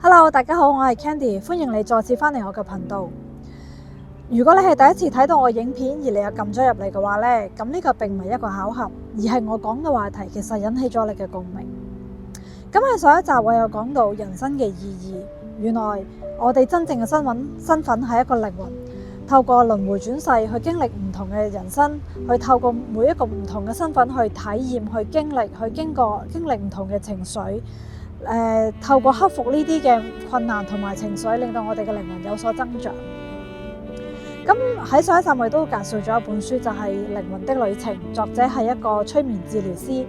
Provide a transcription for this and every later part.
Hello， 大家好，我係 Candy， 歡迎你再次返嚟我嘅頻道。如果你係第一次睇到我影片，而你又撳咗入嚟嘅話呢，咁呢個並唔係一個巧合，而係我講嘅話題其實引起咗你嘅共鳴。咁喺上一集我有講到人生嘅意義，原來我哋真正嘅身份係一個靈魂，透過輪迴轉世去經歷唔同嘅人生，去透過每一個唔同嘅身份去體驗、去經歷、去經歷唔同嘅情緒。透過克服呢啲嘅困難同埋情緒，令到我哋嘅靈魂有所增長。咁喺上一集我亦都介紹咗一本書，就係《靈魂的旅程》，作者係一個催眠治療師，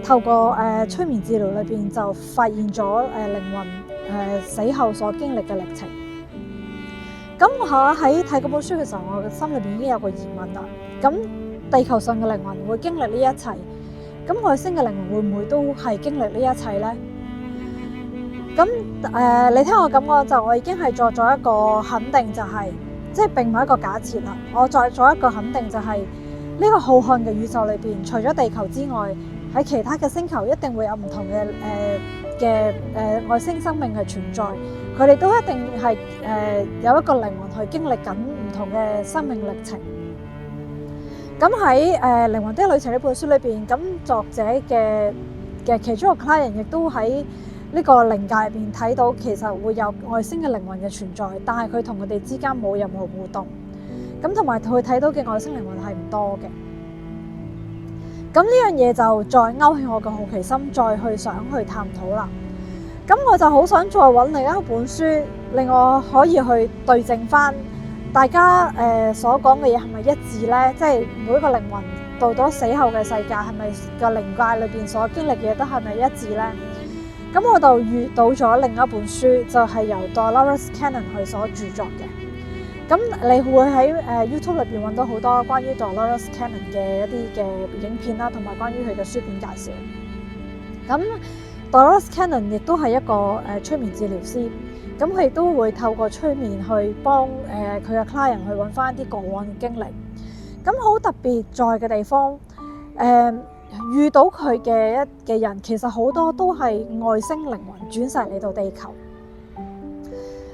透過催眠治療裏邊就發現咗靈魂死後所經歷嘅歷程。咁我喺睇嗰本書嘅時候，我嘅心裏邊已經有個疑問啦。咁地球上嘅靈魂會經歷呢一切，咁外星嘅靈魂會唔會都係經歷呢一切呢？咁你聽我咁講，就我已經係作咗一個肯定，就係即係並唔係一個假設啦。我再做一個肯定，就係呢個浩瀚嘅宇宙裏邊，除咗地球之外，喺其他嘅星球一定會有唔同嘅外星生命嘅存在。佢哋都一定係有一個靈魂去經歷緊唔同嘅生命歷程。咁喺《靈魂的旅程》呢本書裏邊，咁作者嘅其中一個 client 亦都喺呢個靈界入邊睇到，其實會有外星嘅靈魂嘅存在，但係佢同佢哋之間冇任何互動。咁同埋佢睇到嘅外星靈魂係唔多嘅。咁呢樣嘢就再勾起我嘅好奇心，再去想去探討啦。咁我就好想再揾另一本書，令我可以去對證翻大家所講嘅嘢係咪一致呢？即係每一個靈魂到咗死後嘅世界，係咪個靈界裏邊所經歷嘅嘢都係咪一致呢？咁我就遇到咗另一本書，就係由 Dolores Cannon 佢所著作嘅。咁你會喺YouTube 裏邊揾到好多關於 Dolores Cannon 嘅一啲嘅影片啦，同埋關於佢嘅書本介紹。咁 Dolores Cannon 亦都係一個催眠治療師，咁佢亦都會透過催眠去幫佢嘅 client 去揾翻一啲過往嘅經歷。咁好特別在嘅地方，遇到佢嘅人，其實好多都係外星靈魂轉世嚟到地球，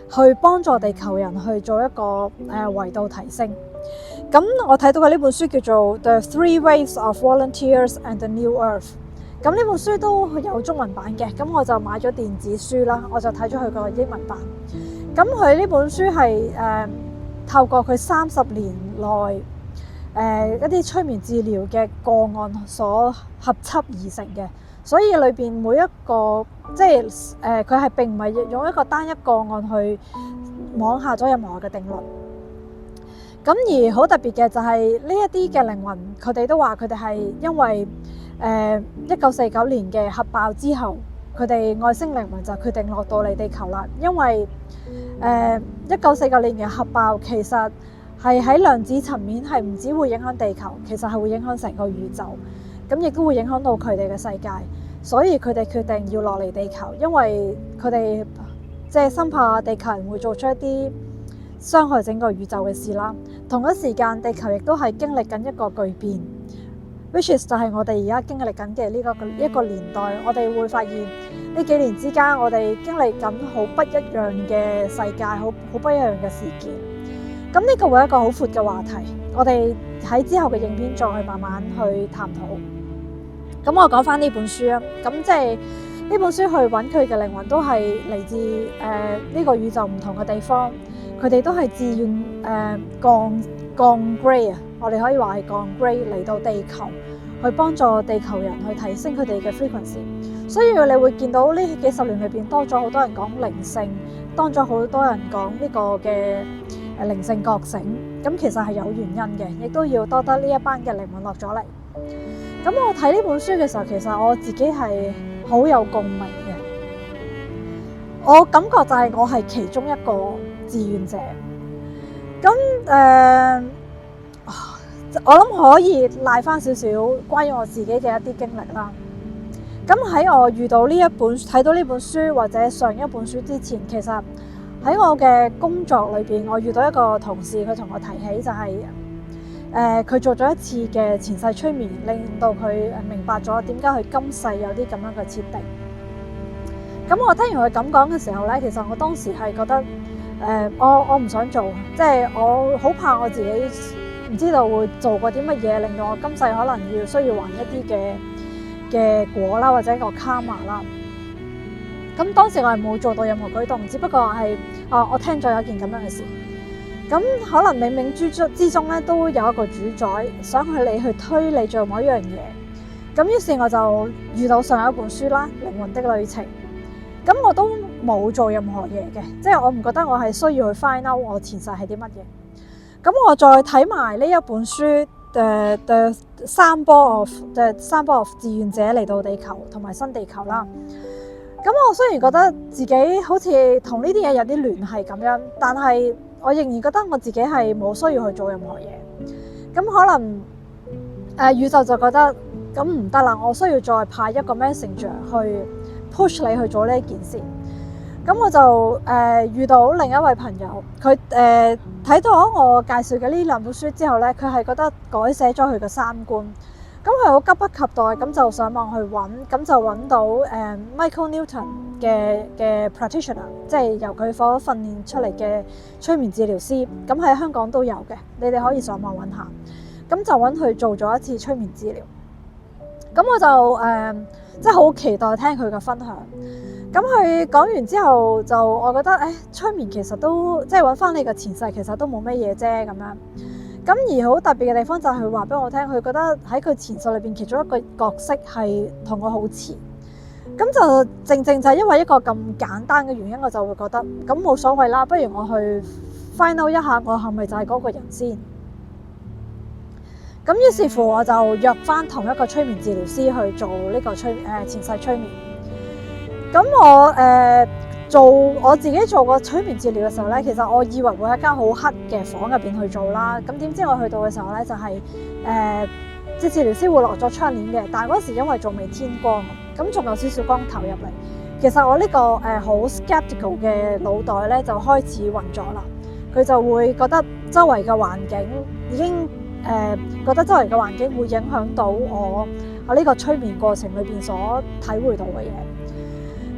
去幫助地球人去做一個維度提升。咁我睇到嘅呢本書叫做《The Three Waves of Volunteers and the New Earth》。咁呢本書都有中文版嘅，咁我就買咗電子書啦，我就睇咗佢個英文版。咁佢呢本書係透過佢30年內一啲催眠治療嘅個案所合輯而成嘅，所以裏邊每一個即係佢係並唔係用一個單一個案去妄下咗任何嘅定律。咁而好特別嘅就係呢一啲嘅靈魂，佢哋都話佢哋係因為1949年嘅核爆之後，佢哋外星靈魂就決定落到嚟地球啦。因為1949年嘅核爆其實係喺量子層面係唔只會影響地球，其實係會影響成個宇宙，咁亦都會影響到佢哋嘅世界。所以佢哋決定要落嚟地球，因為佢哋即係生怕地球人會做出一啲傷害整個宇宙嘅事啦。同一時間，地球亦都係經歷緊一個巨變，which is 就係我哋而家經歷緊嘅一個年代。我哋會發現呢幾年之間，我哋經歷緊好不一樣嘅世界，好不一樣嘅事件。咁呢個會係一個好闊嘅話題，我哋喺之後嘅影片再去慢慢去探討。咁我講翻呢本書啊，咁即係呢本書去揾佢嘅靈魂都係嚟自呢個宇宙唔同嘅地方，佢哋都係自願降 grade 啊，我哋可以話係降 grade 嚟到地球，去幫助地球人去提升佢哋嘅 frequency。所以你會見到呢幾十年裏邊多咗好多人講靈性，多咗好多人講呢個嘅靈性覺醒，咁其實係有原因嘅，亦都要多得呢一班嘅靈魂落咗嚟。咁我睇呢本書嘅時候，其實我自己係好有共鳴嘅。我感覺就係我係其中一個志願者。咁我諗可以賴翻少少關於我自己嘅一啲經歷啦。咁喺我遇到睇到呢本書或者上一本書之前，其實喺我嘅工作裏邊，我遇到一個同事，佢同我提起就係佢做咗一次嘅前世催眠，令到佢明白咗點解佢今世有啲咁樣嘅設定。咁我聽完佢咁講嘅時候咧，其實我當時係覺得我唔想做，即係我好怕我自己唔知道會做過啲乜嘢，令到我今世可能需要還一啲嘅果啦，或者個卡瑪啦。咁當時我係冇做到任何舉動，只不過係我聽咗有一件咁樣嘅事。咁可能冥冥之中咧都有一個主宰，想你去推你做某一樣嘢。咁於是我就遇到上一本書啦，《靈魂的旅程》。咁我都冇做任何嘢嘅，即係我唔覺得我係需要去 find out 我前世係啲乜嘢。咁我再睇埋呢一本書The Symbol of 志願者嚟到地球同埋新地球啦。咁我雖然覺得自己好似同呢啲嘢有啲聯繫咁樣，但係我仍然覺得我自己係冇需要去做任何嘢。咁可能宇宙就覺得咁唔得啦，我需要再派一個 messenger 去 push 你去做呢件事。咁我就遇到另一位朋友，佢睇到我介紹嘅呢兩本書之後咧，佢係覺得改寫咗佢嘅三觀。咁佢好急不及待咁就上網去揾，咁就揾到Michael Newton 嘅 practitioner， 即係由佢所訓練出嚟嘅催眠治療師。咁喺香港都有嘅，你哋可以上網揾下。咁就揾佢做咗一次催眠治療。咁我就即係好期待聽佢嘅分享。咁佢講完之後，就我覺得催眠其實都即係揾翻你嘅前世，其實都冇乜嘢啫咁樣。咁而好特別嘅地方就係佢話俾我聽，佢覺得喺佢前世裏邊其中一個角色係同我好似。咁就正正就係因為一個咁簡單嘅原因，我就會覺得咁冇所謂啦，不如我去 find out 一下我係咪就係嗰個人先。咁於是乎我就約翻同一個催眠治療師去做呢個前世催眠。咁我做我自己做個催眠治療嘅時候咧，其實我以為會喺間好黑嘅房入邊去做啦。咁點知我去到嘅時候咧，就係即係治療師會落咗窗簾嘅，但係嗰時因為仲未天光，咁仲有少少光投入嚟。其實我呢個好 skeptical 嘅腦袋咧就開始運咗啦，佢就會覺得周圍嘅環境已經覺得周圍嘅環境會影響到我呢個催眠過程裏邊所體會到嘅嘢。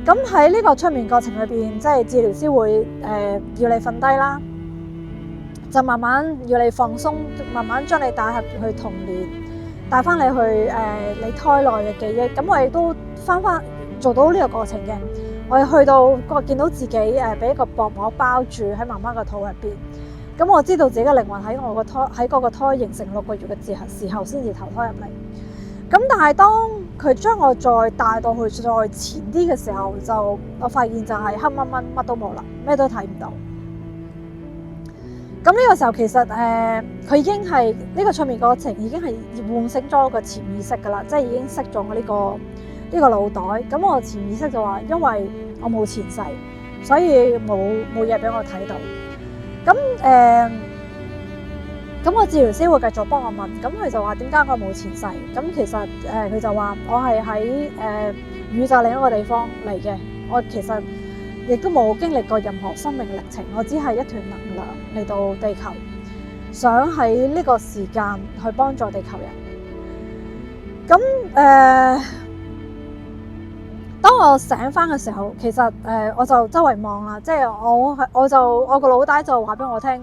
咁喺呢個催眠過程裏邊，即係治療師會要你瞓低啦，就慢慢要你放鬆，慢慢將你帶入去童年，帶翻你去你胎內嘅記憶。咁我亦都翻做到呢個過程嘅。我去到見到自己俾一個薄膜包住喺媽媽個肚入邊。咁我知道自己嘅靈魂喺嗰個胎形成6個月嘅時候先至投胎入嚟。咁但係當佢將我再帶到去再前啲嘅時候，我發現就係黑掹掹，乜都冇啦，咩都睇唔到。咁呢個時候其實佢已經係呢個催眠過程已經係喚醒咗個潛意識噶啦，即係已經熄咗我呢個腦袋。咁我潛意識就話，因為我冇前世，所以冇嘢俾我睇到。咁我治療師會繼續幫我問，咁佢就話點解我冇前世？咁其實佢就話我係喺宇宙另一個地方嚟嘅，我其實亦都冇經歷過任何生命歷程，我只係一團能量嚟到地球，想喺呢個時間去幫助地球人。咁當我醒翻嘅時候，其實我就周圍望啦，即係我個腦袋就話俾我聽。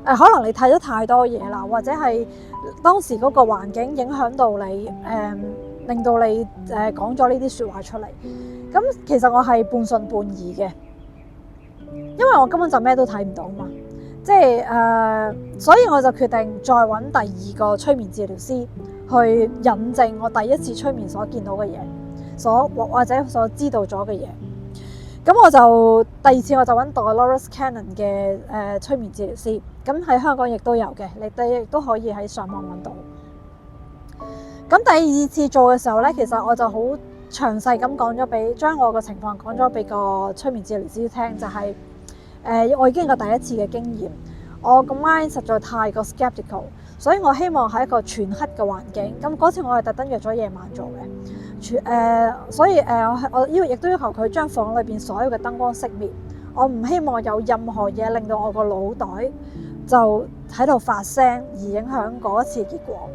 可能你睇咗太多嘢啦，或者係當時嗰個環境影響到你，令到你講咗呢啲説話出嚟。咁其實我係半信半疑嘅，因為我根本就咩都睇唔到嘛。即係所以我就決定再揾第二個催眠治療師去引證我第一次催眠所見到嘅嘢，或者所知道咗嘅嘢。咁我就第二次我就揾 Dolores Cannon 嘅催眠治療師，咁喺香港亦都有嘅，你哋亦都可以喺上網揾到。咁第二次做嘅時候咧，其實我就好詳細咁將我個情況講咗俾個催眠治療師聽，就係我已經有第一次嘅經驗，我個 mind 實在太過 skeptical， 所以我希望喺一個全黑嘅環境。咁嗰次我係特登約咗夜晚做嘅。所以我亦都要求佢將房裏邊所有嘅燈光熄滅，我唔希望有任何嘢令到我個腦袋就喺度發聲而影響嗰一次結果。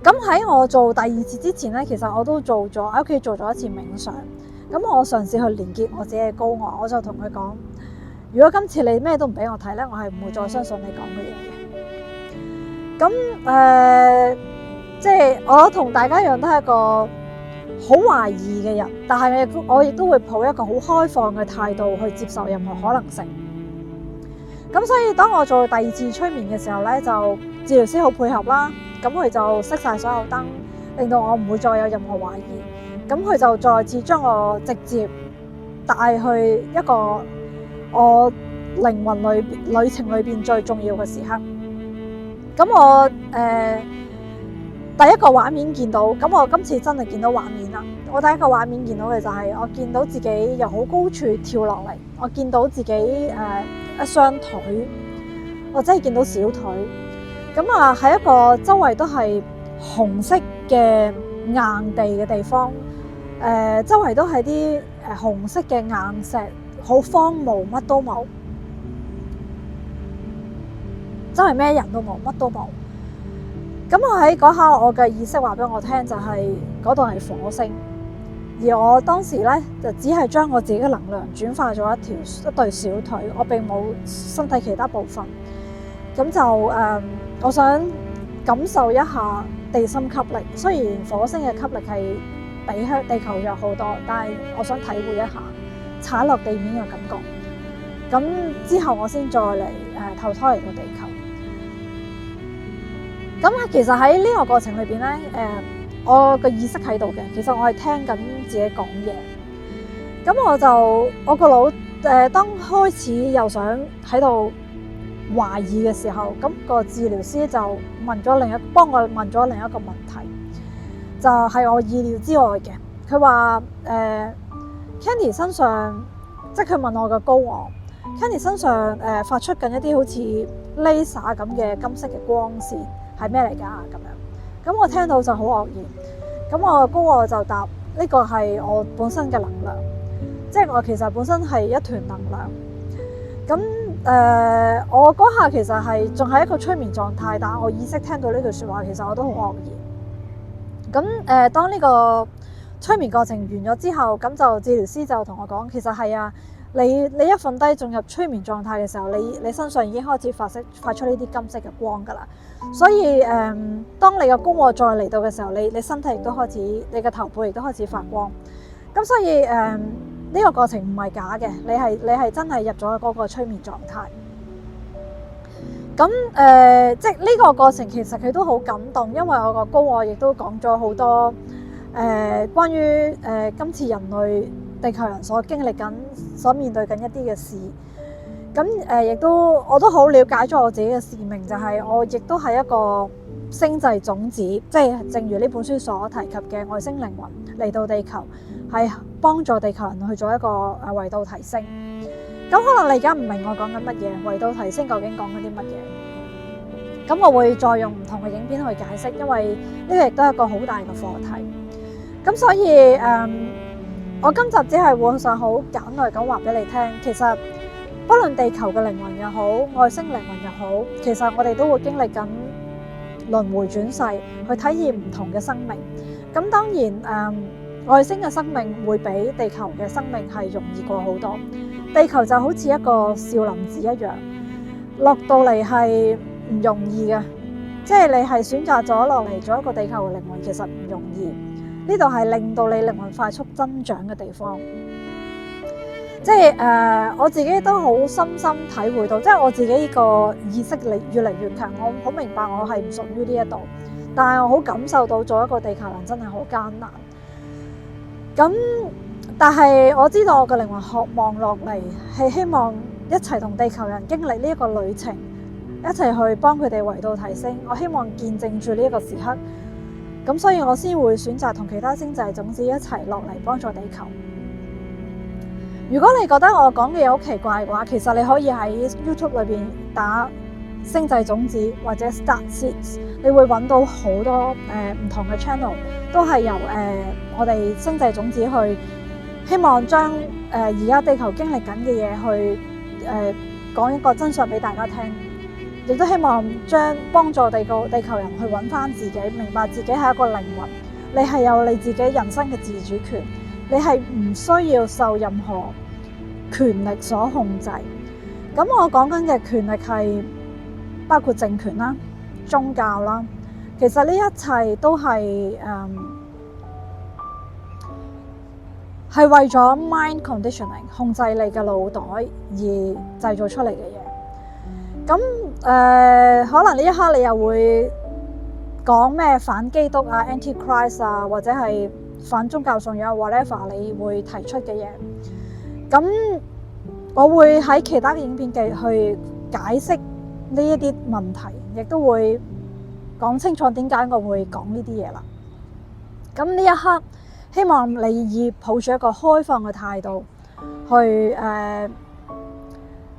咁喺我做第二次之前咧，其實我都喺屋企做咗一次冥想。咁咁我嘗試去連結我自己嘅高我，我就同佢講：如果今次你咩都唔俾我睇咧，我係唔會再相信你講嘅嘢嘅。咁即係我同大家一樣，都係一個好懷疑嘅人，但係我亦都會抱一個好開放嘅態度去接受任何可能性。咁所以當我做第二次催眠嘅時候咧，就治療師好配合啦，咁佢就熄晒所有燈，令到我唔會再有任何懷疑。咁佢就再次將我直接帶去一個我靈魂旅程裏邊最重要嘅時刻。咁我第一個畫面見到，咁我今次真係見到畫面啦。我第一個畫面見到嘅就係我見到自己由好高處跳落嚟，我見到自己一雙腿，我真係見到小腿。咁啊喺一個周圍都係紅色嘅硬地嘅地方，周圍都係啲紅色嘅硬石，好荒蕪，乜都冇，真係咩人都冇，乜都冇。咁我喺嗰刻，我嘅意識話俾我聽，就係嗰度係火星，而我當時咧就只係將我自己嘅能量轉化咗一對小腿，我並冇身體其他部分。咁就我想感受一下地心吸力。雖然火星嘅吸力係比地球弱好多，但係我想體會一下踩落地面嘅感覺。咁之後我先再嚟投胎嚟到地球。咁其實喺呢個過程裏邊咧，我個意識喺度嘅，其實我係聽緊自己講嘢。咁我個腦當開始又想喺度懷疑嘅時候，咁個治療師就幫我問咗另一個問題，就係我意料之外嘅。佢話Candy 身上，即係佢問我嘅高我 Candy 身上發出緊一啲好似 laser 咁嘅金色嘅光線。係咩嚟㗎？咁樣，咁我聽到就好愕然。咁我高我就答：呢個係我本身嘅能量，即係我其實本身係一團能量。咁我嗰下其實係仲係一個催眠狀態，但係我意識聽到呢句説話，其實我都好愕然。咁當呢個催眠過程完咗之後，咁就治療師就同我講，其實係啊。你一瞓低進入催眠狀態嘅時候，你身上已經開始發出呢啲金色嘅光㗎啦。所以當你嘅高我再嚟到嘅時候，你身體亦都開始，你嘅頭背亦都開始發光。咁所以呢個過程唔係假嘅，你係真係入咗嗰個催眠狀態。咁即係呢個過程其實佢都好感動，因為我個高我亦都講咗好多關於今次人類地球人所經歷緊、所面對緊一啲嘅事，咁亦都我都好了解咗我自己嘅使命，就係我亦都係一個星際種子，即係正如呢本書所提及嘅外星靈魂嚟到地球，係幫助地球人去做一個維度提升。咁可能你而家唔明我講緊乜嘢，維度提升究竟講緊啲乜嘢？咁我會再用唔同嘅影片去解釋，因為呢個亦都係一個好大嘅課題。咁所以我今集只係會想好簡略咁話俾你聽，其實不論地球嘅靈魂又好，外星靈魂又好，其實我哋都會經歷緊輪迴轉世，去體驗唔同嘅生命。咁當然外星嘅生命會比地球嘅生命係容易過好多。地球就好似一個少林寺一樣，落到嚟係唔容易嘅，即係你係選擇咗落嚟做一個地球嘅靈魂，其實唔容易。呢度係令到你靈魂快速增長嘅地方，即係我自己都好深深體會到，即係我自己呢個意識力越嚟越強，我好明白我係唔屬於呢一度，但係我好感受到做一個地球人真係好艱難。咁但係我知道我嘅靈魂渴望落嚟，係希望一齊同地球人經歷呢一個旅程，一齊去幫佢哋維度提升。我希望見證住呢一個時刻。咁所以我先會選擇同其他星際種子一齊落嚟幫助地球。如果你覺得我講嘅嘢好奇怪嘅話，其實你可以喺 YouTube 裏邊打星際種子或者 Star Seeds， 你會揾到好多唔同嘅 channel， 都係由我哋星際種子去希望將而家地球經歷緊嘅嘢去講一個真相俾大家聽。亦都希望幫助地球人去揾翻自己，明白自己係一個靈魂，你係有你自己人生嘅自主權，你係唔需要受任何權力所控制。咁我講緊嘅權力係包括政權啦、宗教啦，其實呢一切都係係為咗 mind conditioning 控制你嘅腦袋而製造出嚟嘅嘢。咁可能呢一刻你又會講咩反基督啊、Antichrist 啊，或者係反宗教信仰 whatever 你會提出嘅嘢。咁我會喺其他嘅影片去解釋呢一啲問題，亦都會講清楚點解我會講呢啲嘢啦。咁呢一刻，希望你以抱住一個開放嘅態度去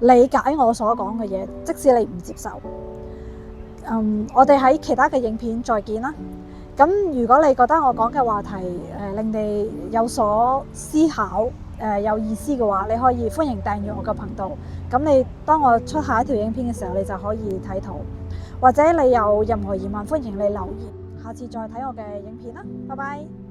理解我所講嘅嘢，即使你唔接受。我哋喺其他嘅影片再見啦。咁如果你覺得我講嘅話題令你有所思考，有意思嘅話，你可以歡迎訂閱我嘅頻道。咁你當我出下一條影片嘅時候，你就可以睇到。或者你有任何疑問，歡迎你留言。下次再睇我嘅影片啦，拜拜。